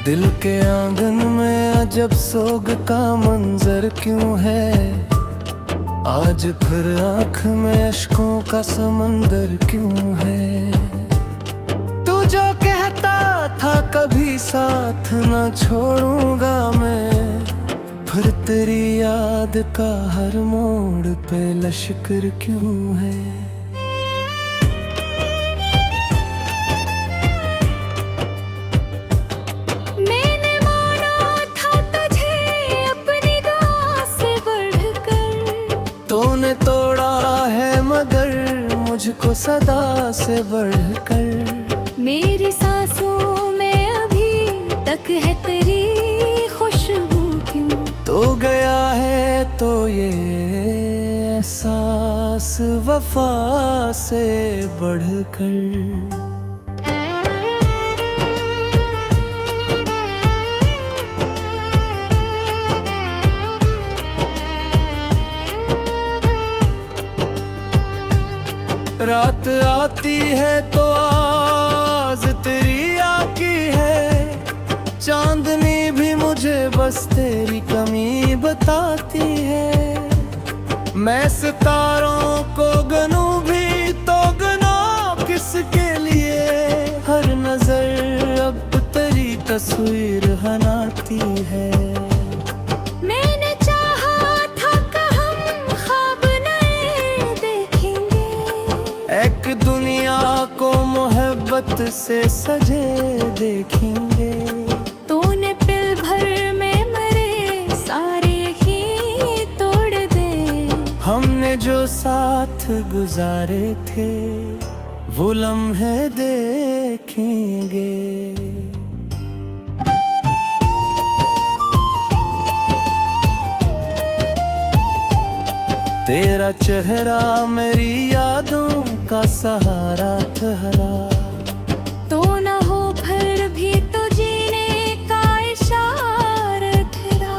दिल के आंगन में अजब सोग का मंजर क्यों है। आज फिर आँख में अश्कों का समंदर क्यों है। तू जो कहता था कभी साथ न छोड़ूंगा मैं, फिर तेरी याद का हर मोड़ पे लश्कर क्यों है। तूने तोड़ा है मगर मुझको सदा से बढ़कर। मेरी सांसों में अभी तक है तेरी खुशबू क्यों। तो गया है तो ये एहसास वफा से बढ़कर। रात आती है तो आवाज़ तेरी आकी है। चांदनी भी मुझे बस तेरी कमी बताती है। मैं सितारों को गनूं भी तो गना किसके लिए। हर नजर अब तेरी तस्वीर हनाती है। एक दुनिया को मोहब्बत से सजे देखेंगे। तूने पल भर में मरे सारे ही तोड़ दे। हमने जो साथ गुजारे थे वो लम्हे देखेंगे। तेरा चेहरा मेरी यादों का सहारा ठहरा। तो न हो फिर भी तो जीने का इशारा तेरा।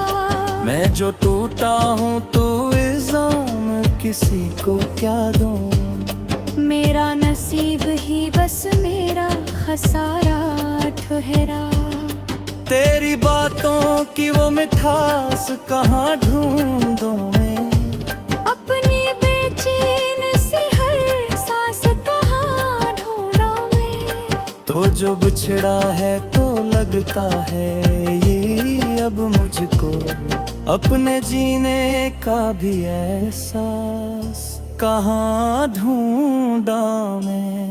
मैं जो टूटा हूँ तो इल्जाम किसी को क्या दूँ। मेरा नसीब ही बस मेरा खसारा ठहरा। तेरी बातों की वो मिठास कहाँ ढूंढूं मैं। अपनी बेचैन सी हर सांस कहाँ ढूंढा मैं। तो जो बिछड़ा है तो लगता है ये अब मुझको। अपने जीने का भी एहसास कहाँ ढूंढा मैं।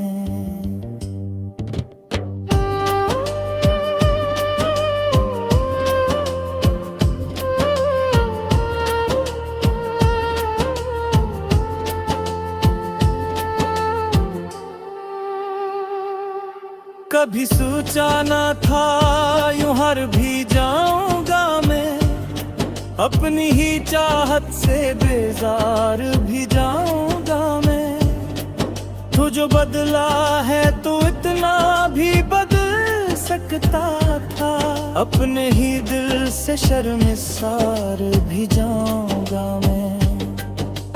कभी सोचा न था यूं हार भी जाऊंगा मैं। अपनी ही चाहत से बेजार भी जाऊंगा मैं। तू जो बदला है तो इतना भी बदल सकता था। अपने ही दिल से शर्मिसार भी जाऊंगा मैं।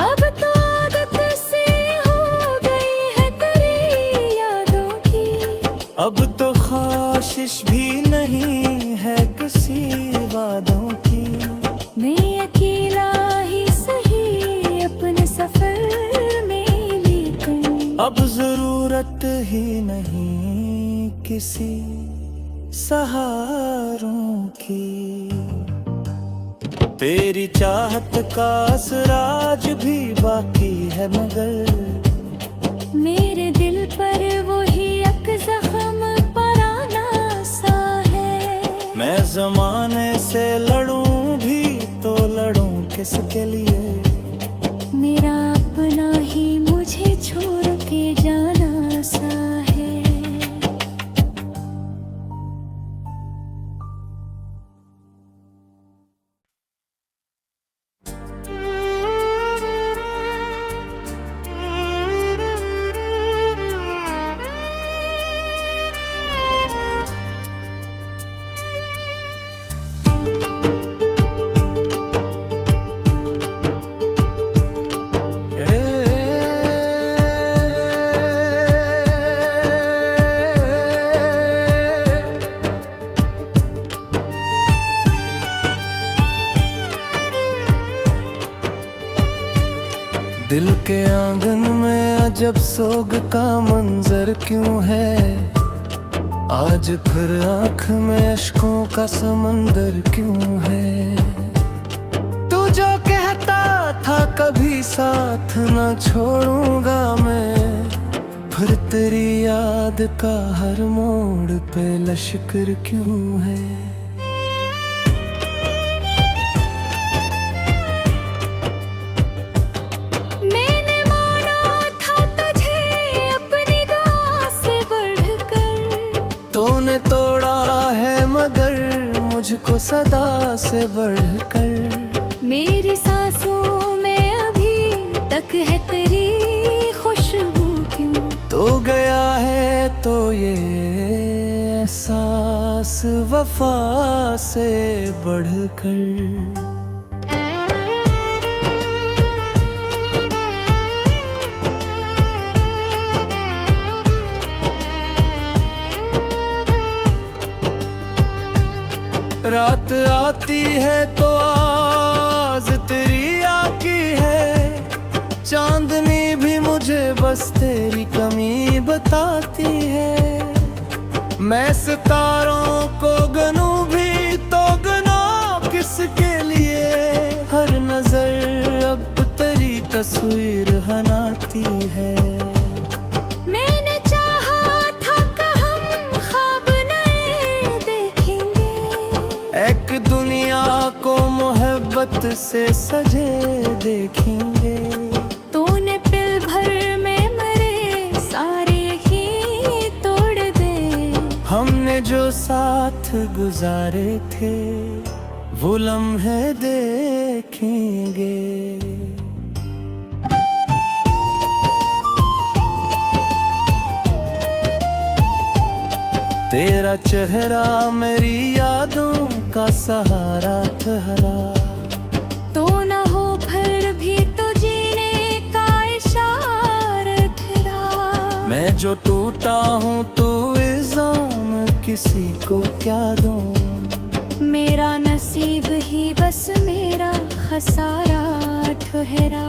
अब तो आदत से हो गई है तेरी यादों की। अब तो ख्वाहिश भी नहीं है किसी वादों की। मैं अकेला ही सही अपने सफर में लेकिन। अब जरूरत ही नहीं किसी सहारों की। तेरी चाहत का असराज भी बाकी है मगर। मेरे दिल पर वो ही एक जख्म पराना सा है। मैं जमाने से लड़ूं भी तो लड़ूं किसके लिए। मेरा अपना ही मुझे छोड़ के जाना सा है। अजब सोग का मंजर क्यों है, आज फिर आँख में अश्कों का समंदर क्यों है। तू जो कहता था कभी साथ न छोड़ूंगा मैं, फिर तेरी याद का हर मोड़ पे लश्कर क्यों है। तूने तोड़ा है मगर मुझको सदा से बढ़कर, मेरी सांसों में अभी तक है तेरी खुशबू क्यों। तो गया है तो ये एहसास वफा से बढ़कर। रात आती है तो आज तेरी आकी है, चांदनी भी मुझे बस तेरी कमी बताती है। मैं सितारों को गनूं भी तो गनूं किसके लिए, हर नजर अब तेरी तस्वीर हनाती है। एक दुनिया को मोहब्बत से सजे देखेंगे, तूने पल भर में मेरे सारे ही तोड़ दे। हमने जो साथ गुजारे थे वो लम्हे देखेंगे। तेरा चेहरा मेरी यादों का सहारा ठहरा, तो न हो फिर भी तो जीने का इशारा ठहरा। मैं जो टूटा हूँ तो इल्जाम किसी को क्या दूँ, मेरा नसीब ही बस मेरा खसारा ठहरा।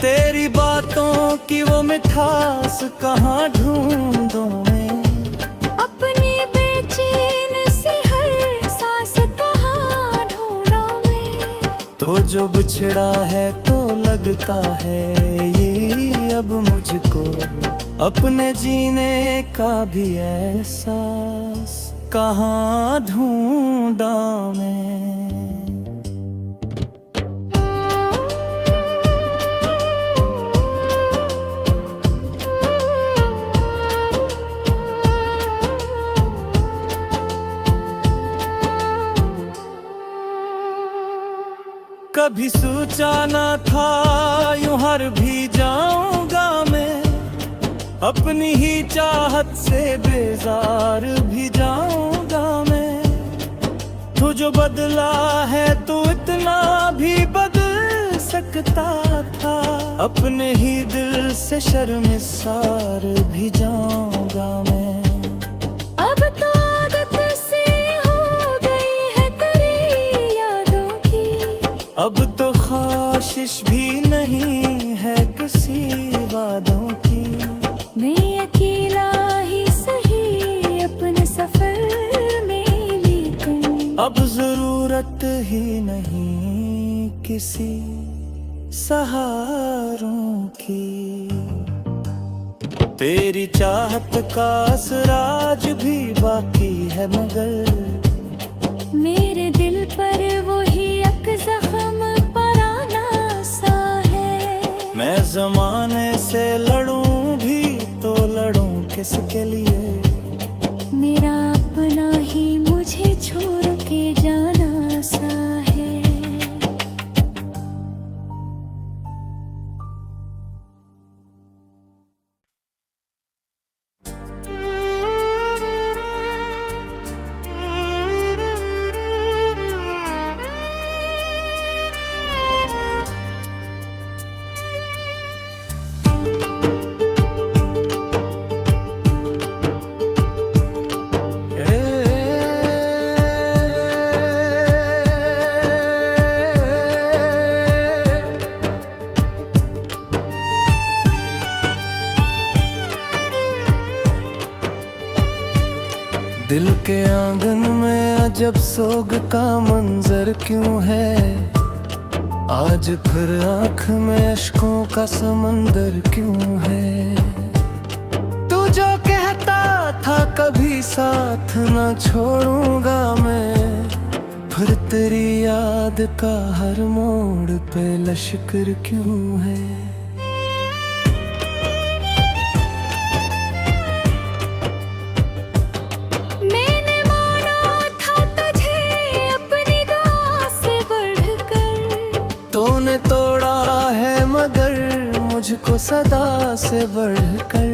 तेरी बातों की वो मिठास कहाँ ढूंढूं मैं, अपनी बेचैन सी हर सांस कहाँ ढूंढा मैं। तो जो बिछड़ा है तो लगता है ये अब मुझको, अपने जीने का भी एहसास कहाँ ढूंढा मैं। कभी सोचा न था यूं हार भी जाऊंगा मैं, अपनी ही चाहत से बेजार भी जाऊंगा मैं। तू जो बदला है तो इतना भी बदल सकता था, अपने ही दिल से शर्मिसार भी जाऊंगा मैं। अब तो आदत सी हो गई है तेरी यादों की, अब तो ख्वाहिश भी नहीं है किसी वादों की। मैं अकेला ही सही अपने सफर में, लेकिन अब जरूरत ही नहीं किसी सहारों की। तेरी चाहत का असराज भी बाकी है मगर, मेरे दिल पर वही एक जख्म पराना सा है। मैं जमाने से लड़ूं भी तो लड़ूं किसके लिए, मेरा अपना ही मुझे छोड़ के जाना सा है। दिल के आंगन में अजब सोग का मंजर क्यों है, आज फिर आँख में अश्कों का समंदर क्यों है। तू जो कहता था कभी साथ न छोड़ूंगा मैं, फिर तेरी याद का हर मोड़ पे लश्कर क्यों है। तूने तोड़ा है मगर मुझको सदा से बढ़कर,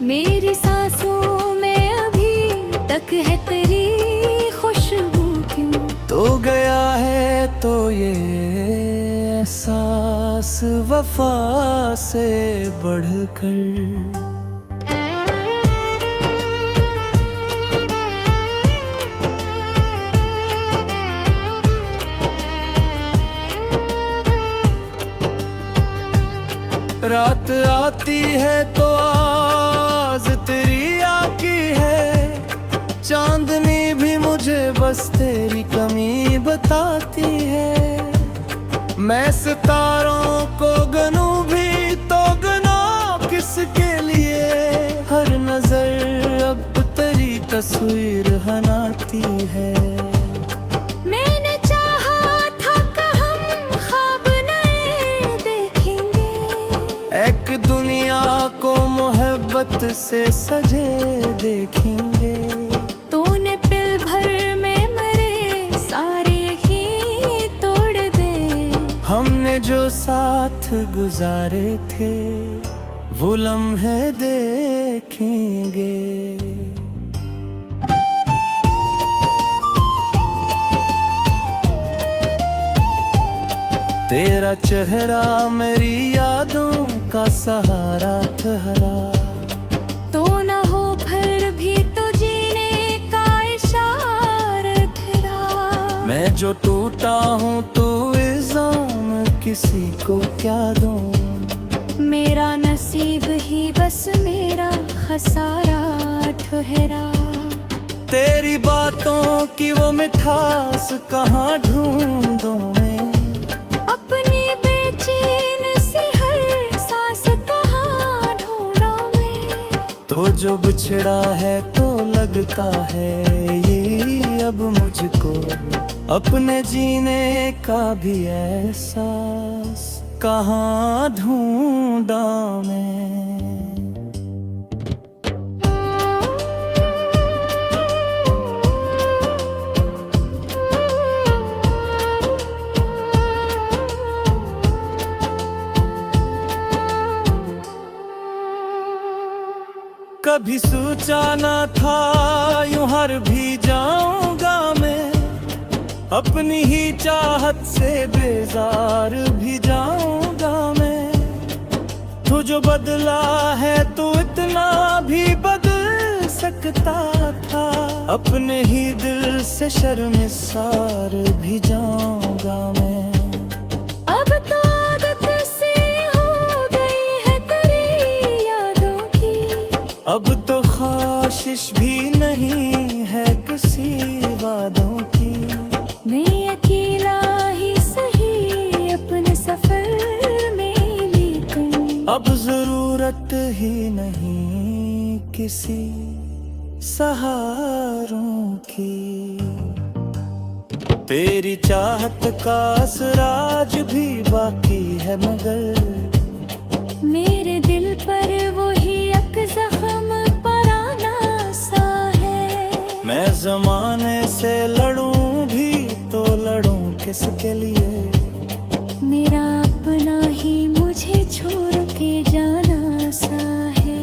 मेरी सांसों में अभी तक है तेरी खुशबू क्यों। तो गया है तो ये एहसास वफा से बढ़कर। रात आती है तो आवाज़ तेरी आकी है, चांदनी भी मुझे बस तेरी कमी बताती है। मैं सितारों को गनूं भी तो गना किसके लिए, हर नजर अब तेरी तस्वीर हनाती है। एक दुनिया को मोहब्बत से सजे देखेंगे, तूने पल भर में मेरे सारे ही तोड़ दे। हमने जो साथ गुजारे थे वो लम्हे देखेंगे। तेरा चेहरा मेरी यादों का सहारा ठहरा, तो न हो फिर भी तो जीने का इशारा ठहरा। मैं जो टूटा हूँ तो इल्जाम किसी को क्या दूँ, मेरा नसीब ही बस मेरा खसारा ठहरा। तेरी बातों की वो मिठास कहाँ ढूंढूं मैं, अपनी बेचैन सी हर सांस कहाँ ढूंढा मैं। तो जो बिछड़ा है तो लगता है ये अब मुझको, अपने जीने का भी एहसास कहाँ ढूंढा मैं। कभी सोचा न था यूं हार भी जाऊंगा मैं, अपनी ही चाहत से बेजार भी जाऊंगा मैं। तू जो बदला है तो इतना भी बदल सकता था, अपने ही दिल से शर्मिसार भी जाऊंगा मैं। अब तो आदत सी हो गई है तेरी यादों की, अब तो ख्वाहिश भी नहीं है किसी वादों की। मैं अकेला ही सही अपने सफर में, लेकिन अब जरूरत ही नहीं किसी सहारों की। तेरी चाहत का असराज भी बाकी है मगर, मेरे दिल पर वही एक जख्म पराना सा है। मैं जमाने से लड़ूं भी तो लड़ूं किसके लिए, मेरा अपना ही मुझे छोड़ के जाना सा है।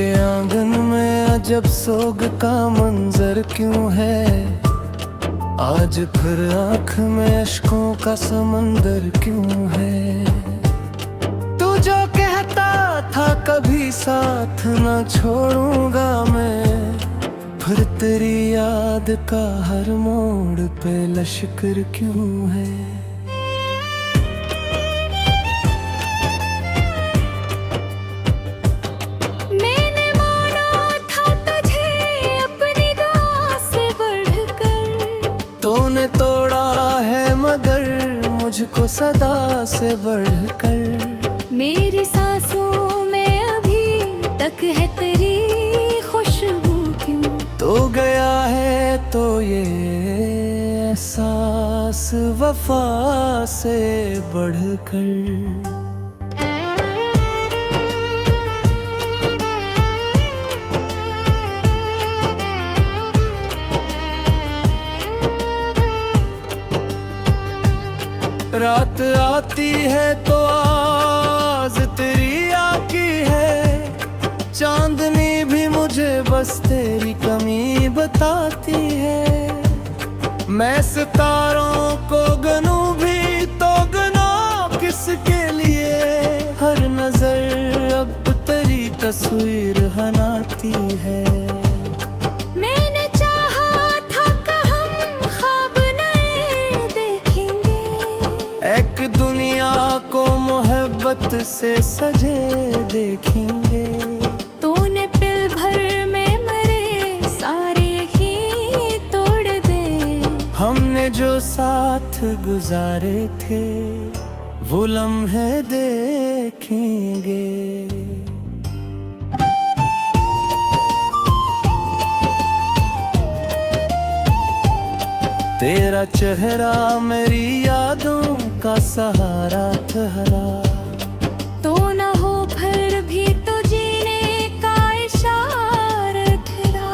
के आंगन में अजब सोग का मंजर क्यों है, आज फिर आँख में अश्कों का समंदर क्यों है। तू जो कहता था कभी साथ न छोड़ूंगा मैं, फिर तेरी याद का हर मोड़ पे लश्कर क्यों है। तूने तोड़ा है मगर मुझको सदा से बढ़कर, मेरी सांसों में अभी तक है तेरी खुशबू क्यों। तो गया है तो ये एहसास वफा से बढ़कर। रात आती है तो आवाज़ तेरी आकी है, चांदनी भी मुझे बस तेरी कमी बताती है। मैं सितारों को गनूं भी तो गनूं किसके लिए, हर नजर अब तेरी तस्वीर हनाती है। एक दुनिया को मोहब्बत से सजे देखेंगे, तूने पल भर में मरे सारे ही तोड़ दे। हमने जो साथ गुजारे थे वो लम्हे देखेंगे। तेरा चेहरा मेरी यादों का सहारा ठहरा, तो न हो फिर भी तो जीने का इशारा ठहरा।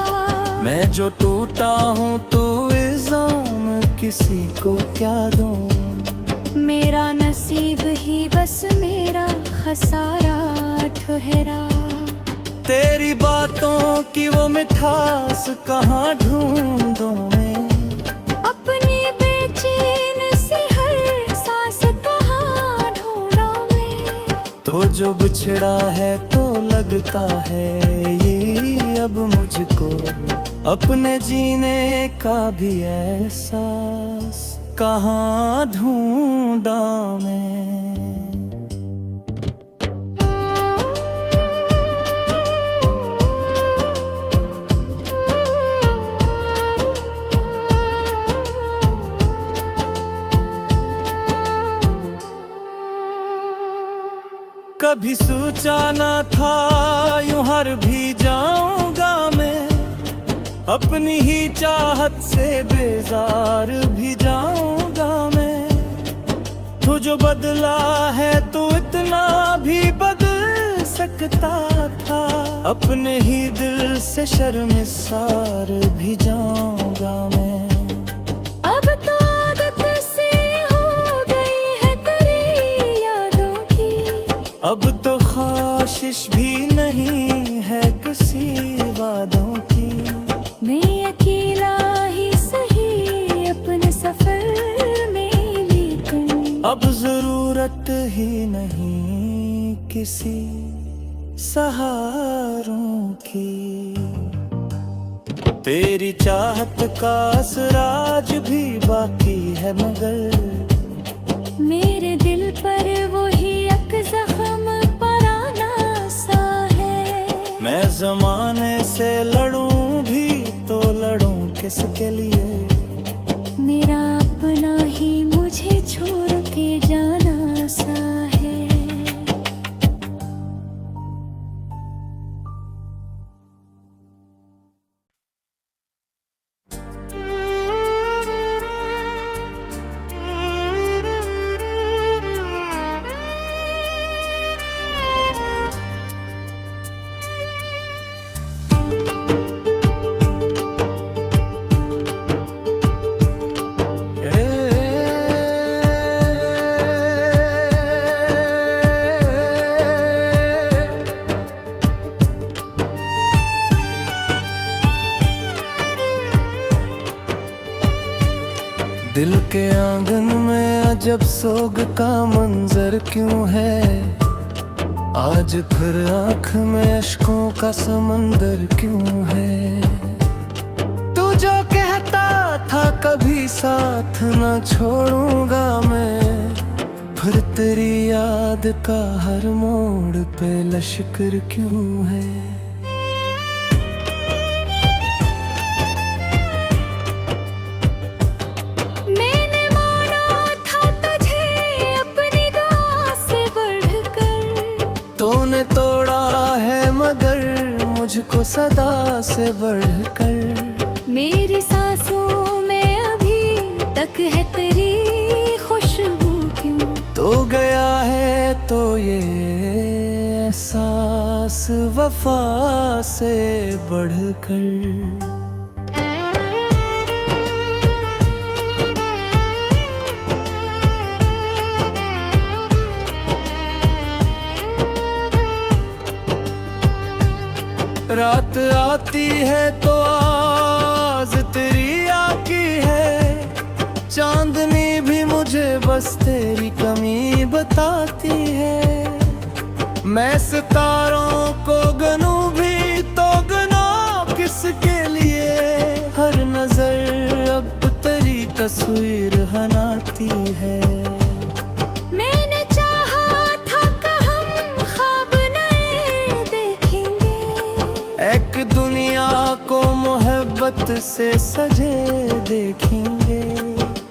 मैं जो टूटा हूँ तो इल्जाम किसी को क्या दूँ, मेरा नसीब ही बस मेरा खसारा ठहरा। तेरी बातों की वो मिठास कहाँ ढूंढूं मैं, अपनी बेचैन सी हर सांस कहाँ ढूंढा मैं। तो जो बिछड़ा है तो लगता है ये अब मुझको, अपने जीने का भी एहसास कहाँ ढूंढा मैं। कभी सोचा न था यूं हार भी जाऊंगा मैं, अपनी ही चाहत से बेजार भी जाऊंगा मैं। तू जो बदला है तो इतना भी बदल सकता था, अपने ही दिल से शर्मिसार भी जाऊंगा मैं। अब तो आदत सी हो गई है तेरी यादों की, अब तो ख्वाहिश भी नहीं है किसी वादों की। मैं अकेला ही सही अपने सफर में, लेकिन अब जरूरत ही नहीं किसी सहारों की। तेरी चाहत का असराज भी बाकी है मगर, मेरे दिल पर वही एक जख्म पराना सा है। मैं जमाने से लड़ूं भी तो लड़ूं किसके लिए, मेरा अपना ही मुझे छोड़ के जाना सा है। दिल के आंगन में अजब सोग का मंजर क्यों है, आज फिर आँख में अश्कों का समंदर क्यों है। तू जो कहता था कभी साथ न छोड़ूंगा मैं, फिर तेरी याद का हर मोड़ पे लश्कर क्यों है। तूने तोड़ा है मगर मुझको सदा से बढ़कर, मेरी सांसों में अभी तक है तेरी खुशबू क्यों। तो गया है तो ये एहसास वफा से बढ़कर। रात आती है तो आवाज़ तेरी आकी है, चांदनी भी मुझे बस तेरी कमी बताती है। मैं सितारों को गनूं भी तो गनूं किसके लिए, हर नजर अब तेरी तस्वीर हनाती है। एक दुनिया को मोहब्बत से सजे देखेंगे,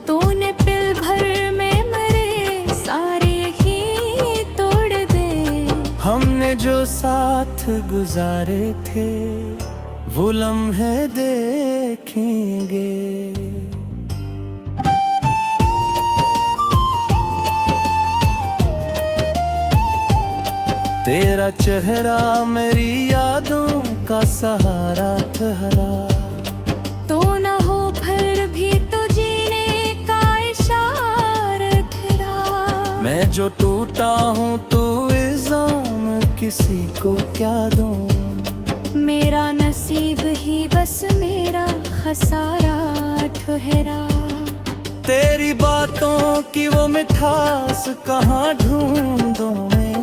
तूने पल भर में मरे सारे ही तोड़ दे। हमने जो साथ गुजारे थे वो लम्हे देखेंगे। तेरा चेहरा मेरी यादों का सहारा ठहरा, तो न हो फिर भी तो जीने का इशारत रहा। मैं जो टूटा हूँ तो इल्जाम किसी को क्या दूँ, मेरा नसीब ही बस मेरा खसारा ठहरा। तेरी बातों की वो मिठास कहाँ ढूंढूं मैं,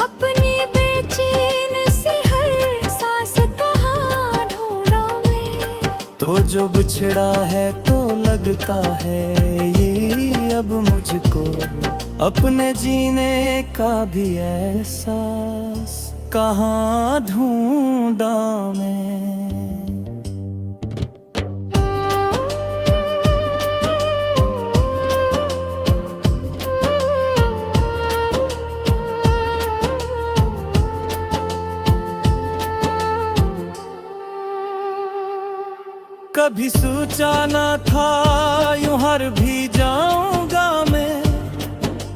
अपनी बेचैन सी हर सांस कहाँ ढूंढा मैं। तो जो बिछड़ा है तो लगता है ये अब मुझको, अपने जीने का भी एहसास कहाँ ढूंढा मैं। कभी सोचा ना था यूं हार भी जाऊंगा मैं,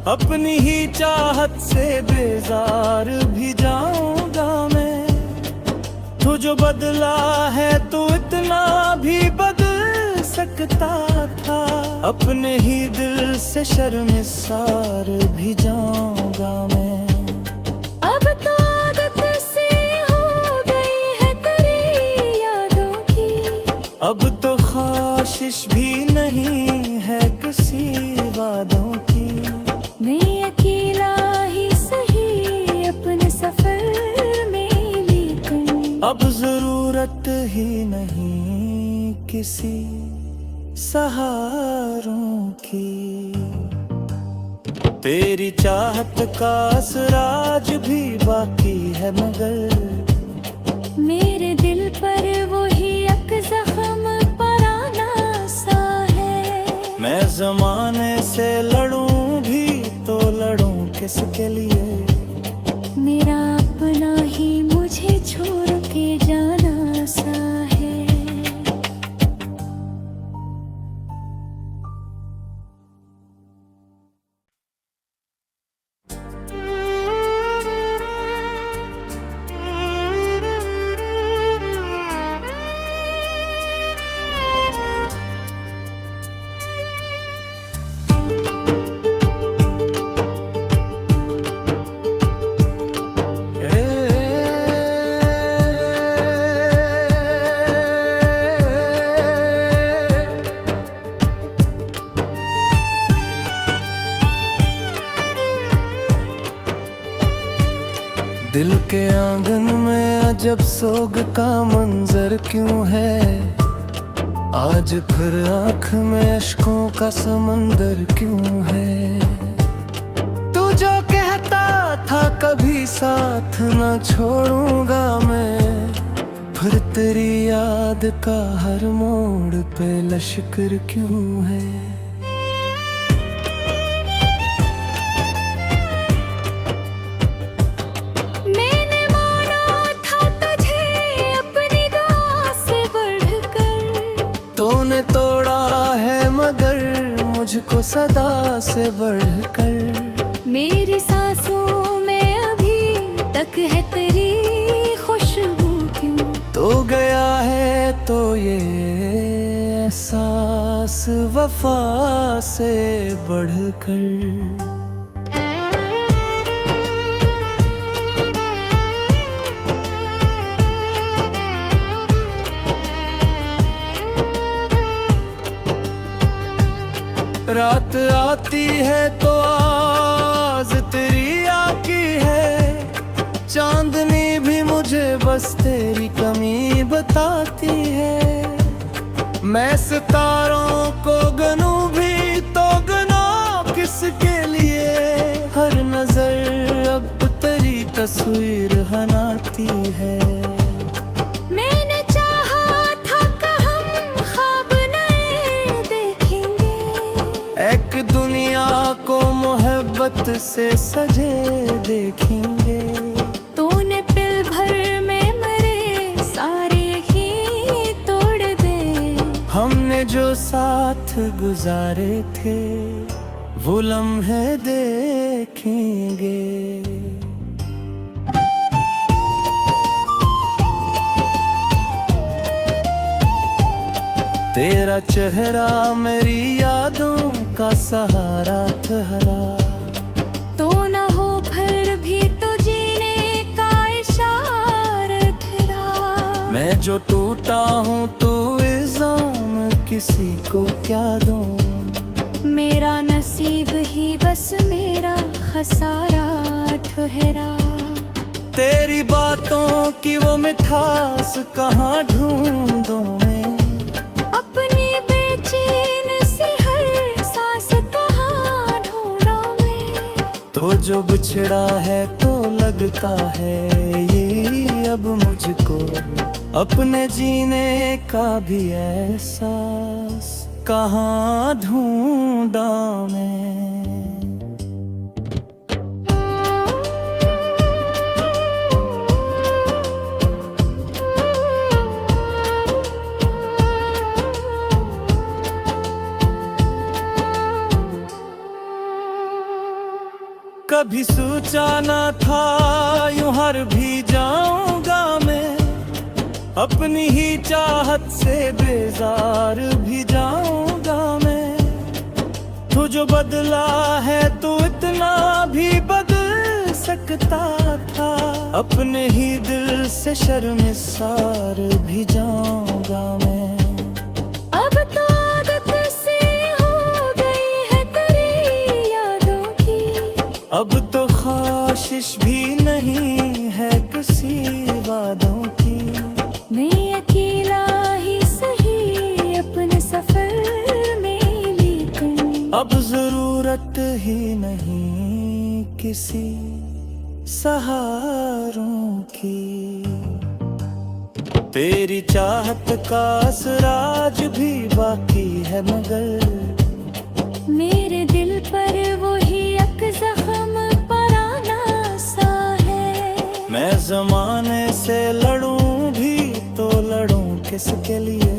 अपनी ही चाहत से बेजार भी जाऊंगा मैं। तू जो बदला है तो इतना भी बदल सकता था, अपने ही दिल से शर्मिसार भी जाऊंगा मैं। अब तो आदत से हो गई है तेरी यादों की, अब तो ख्वाहिश भी नहीं है किसी वादों की। मैं अकेला ही सही अपने सफर में लेकिन, अब जरूरत ही नहीं किसी सहारों की। तेरी चाहत का असराज भी बाकी है मगर, मेरे दिल पर वही एक जख्म पराना सा है। मैं जमाने से लड़ूं भी तो लड़ूं किसके लिए, मेरा अपना ही मुझे छोड़ के जाना सा है। दिल के आंगन में अजब सोग का मंजर क्यों है, आज फिर आँख में अश्कों का समंदर क्यों है। तू जो कहता था कभी साथ न छोड़ूंगा मैं, फिर तेरी याद का हर मोड़ पे लश्कर क्यों है। तूने तोड़ा है मगर मुझको सदा से बढ़कर, मेरी सांसों में अभी तक है तेरी खुशबू क्यों। तो गया है तो ये एहसास वफा से बढ़कर। रात आती है तो आवाज़ तेरी आकी है, चांदनी भी मुझे बस तेरी कमी बताती है। मैं सितारों को गनूं भी तो गना किसके लिए, हर नजर अब तेरी तस्वीर बनाती है। एक दुनिया को मोहब्बत से सजे देखेंगे, तूने पल भर में मेरे सारे ही तोड़ दे। हमने जो साथ गुजारे थे वो लम्हे देखेंगे। तेरा चेहरा मेरी यादों का सहारा ठहरा, तो न हो फिर भी तो जीने का इशारत ठहरा। मैं जो टूटा हूँ तो इल्जाम किसी को क्या दूँ, मेरा नसीब ही बस मेरा खसारा ठहरा। तेरी बातों की वो मिठास कहाँ ढूंढूं मैं, अपनी बेचैन से हर सांस कहाँ ढूंढूं मैं। तो जो बिछड़ा है तो लगता है ये अब मुझको, अपने जीने का भी एहसास कहाँ ढूंढा मैं। कभी सोचा ना था यूं हार भी जाऊंगा मैं, अपनी ही चाहत से बेजार भी जाऊंगा मैं। तू जो बदला है तो इतना भी बदल सकता था, अपने ही दिल से शर्मिसार भी जाऊंगा मैं। अब तो आदत से हो गई है तेरी यादों की, अब तो ख्वाहिश भी नहीं है किसी वादों की। मैं अकेला ही सही अपने सफर में, लेकिन अब जरूरत ही नहीं किसी सहारों की। तेरी चाहत का असराज भी बाकी है मगर, मेरे दिल पर वही एक जख्म पुराना सा है। मैं जमाने से लड़ूं भी तो लड़ूं किसके लिए,